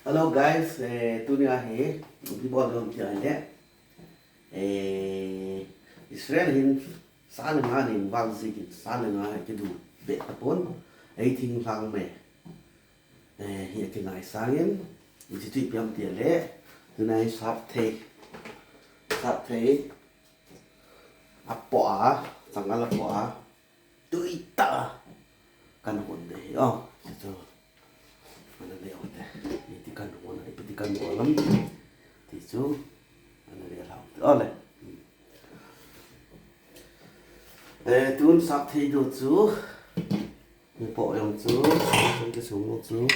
Hello guys, tôi là He, đi bộ đường chơi đấy. Israel hin sa lưng anh in vang gì sa lưng anh cái đủ bể tập bốn, ấy thinh phang mẹ. Hiện cái ngày sáng em, chỉ tụi biếng tiền lẽ, từ nay sắp thế, áp bỏ, chẳng là bỏ, tụi ta, căn hồn đấy, chứ mana dia hote ini kan rumah na ipetikan malam tisu mana dia laut ole tun sắp thi đồ chú người bộ em chú trong cái súng một chú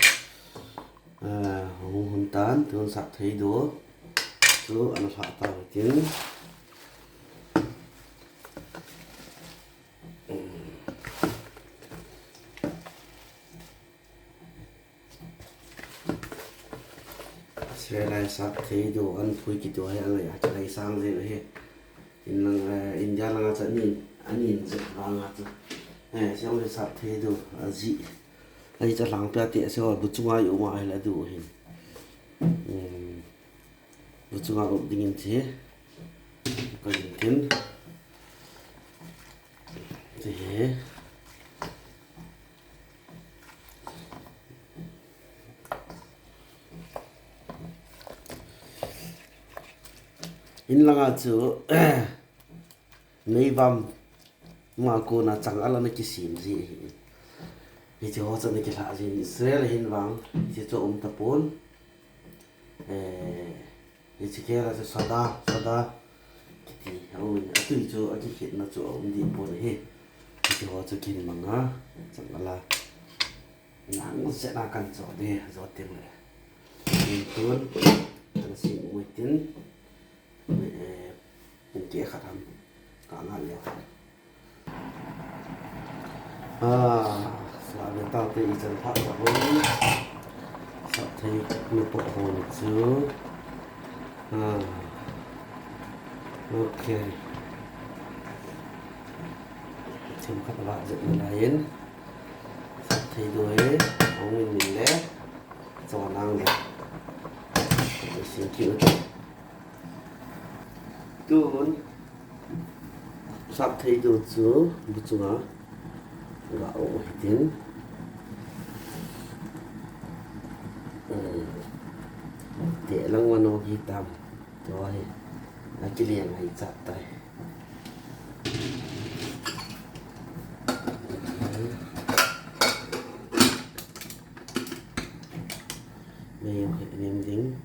hùng hùng tán tun sắp thi đồ chú ăn phá tao tiếng sẽ lại sắp thấy đồ ăn thui kỹ đồ hay ăn này cho này sang gì vậy in lang India lang cho anh nhìn rất vàng à chứ xong rồi sắp thấy đồ gì đây cho lang bia tiệt sẽ bút chung ai uống ai là đồ hình bút chung ai uống điên thế có điên thiên thế in langa chu nei vam ma ko na chang ala na ki sim ji hi chu ho chan ki la ji Israel hin wang hi chu ta pon hi chi ke la sada ki ho atu chu a ki hit na chu di pon hi chu ho chu kin manga chang ala nang se na kan cho de zo tin le in pon ta si mu tin kia khát ham cả ngàn liều selalu tahu tu izin pak tahun sắp thấy một bộ hồ lịch sử ok xem các bạn dựng lain sắp thấy đuôi ông mình lẽ giò năng này để xin chịu tuôn sắp thấy đồ chú bút chú á gạo tiếng để lăng quan ô ghi tầm rồi là cái liền hay chặt tay đây phải nêm dính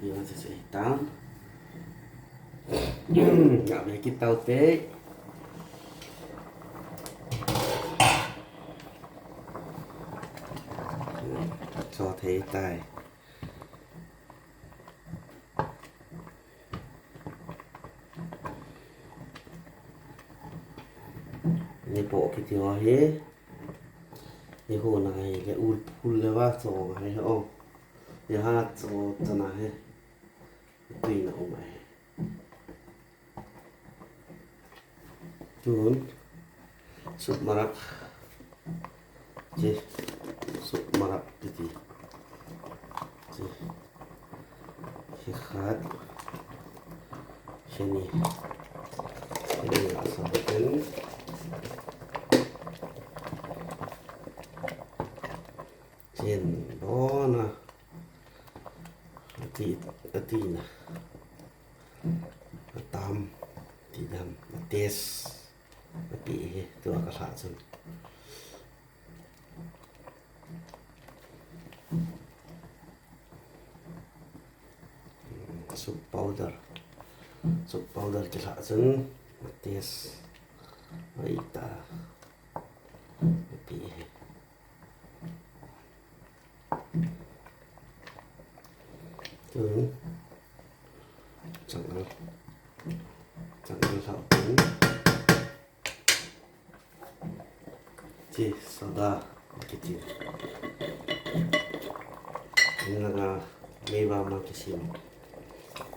dia masih hitam nggak boleh kita utek cho thấy tài này bộ cái điều hết này hồ này cái ul lewa cho hay không ya ha cho tanah he tùy nào mày turun sup marak je sup marak piti je khat sini asal betul jen bona ati na tam ti dam tes ati tu ka sa chun soup powder ki sa chun tes ai ta ati chẳng sao cũng chỉ sau đó cái gì ini là mấy bao mà cái gì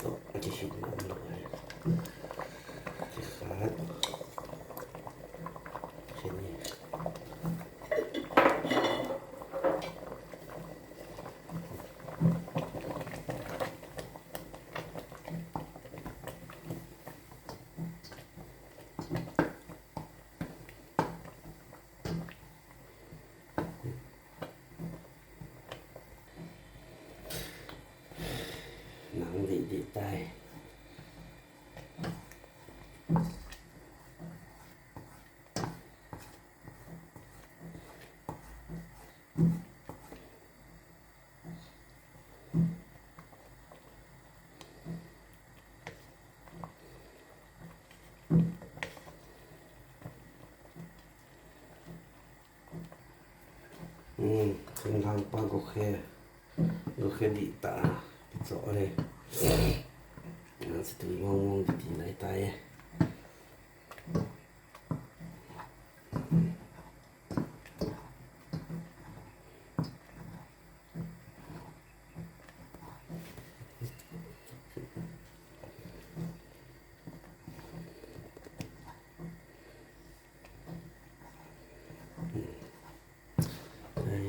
đó cái gì nó lại cái khác cái này Kung hang gokhe di ta so re sẽ tùy mong thì này tay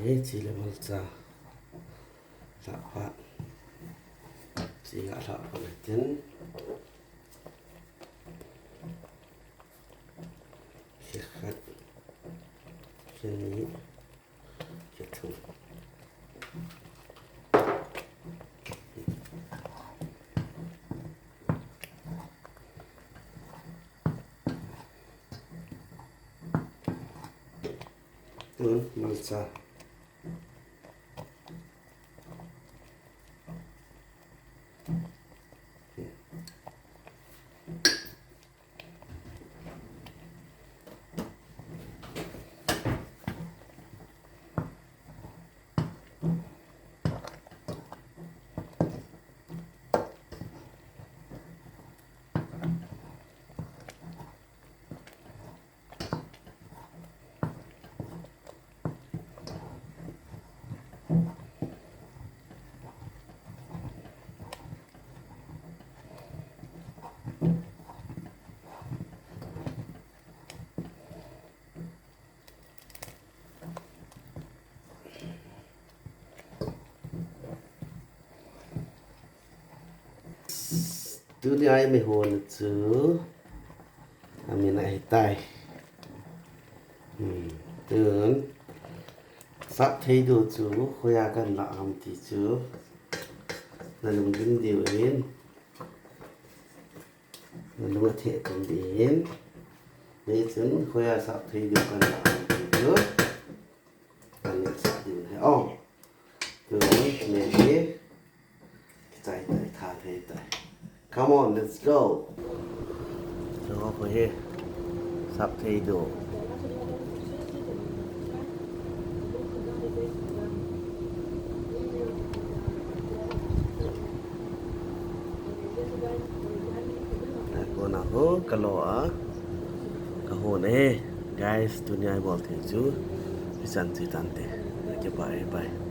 đấy chỉ là một giờ dạ bạn chỉ gạ lọ của này chân chiếc khát chân ní chiếc thùng malsa tu ai mày hồn chứ mình lại tay tưởng sắp thấy đồ chú khôi gần làm thì chú là đúng những điều đến là đúng là thể cần đến để chúng khôi sắp thấy được gần làm thì chú cần nhận sắp điều này tưởng mình biết tay tay thả thế tay. Come on, let's go. Cho khôi sắp thấy đồ kalau kahon guys dunia bol teju bisa tante. Oke bye bye.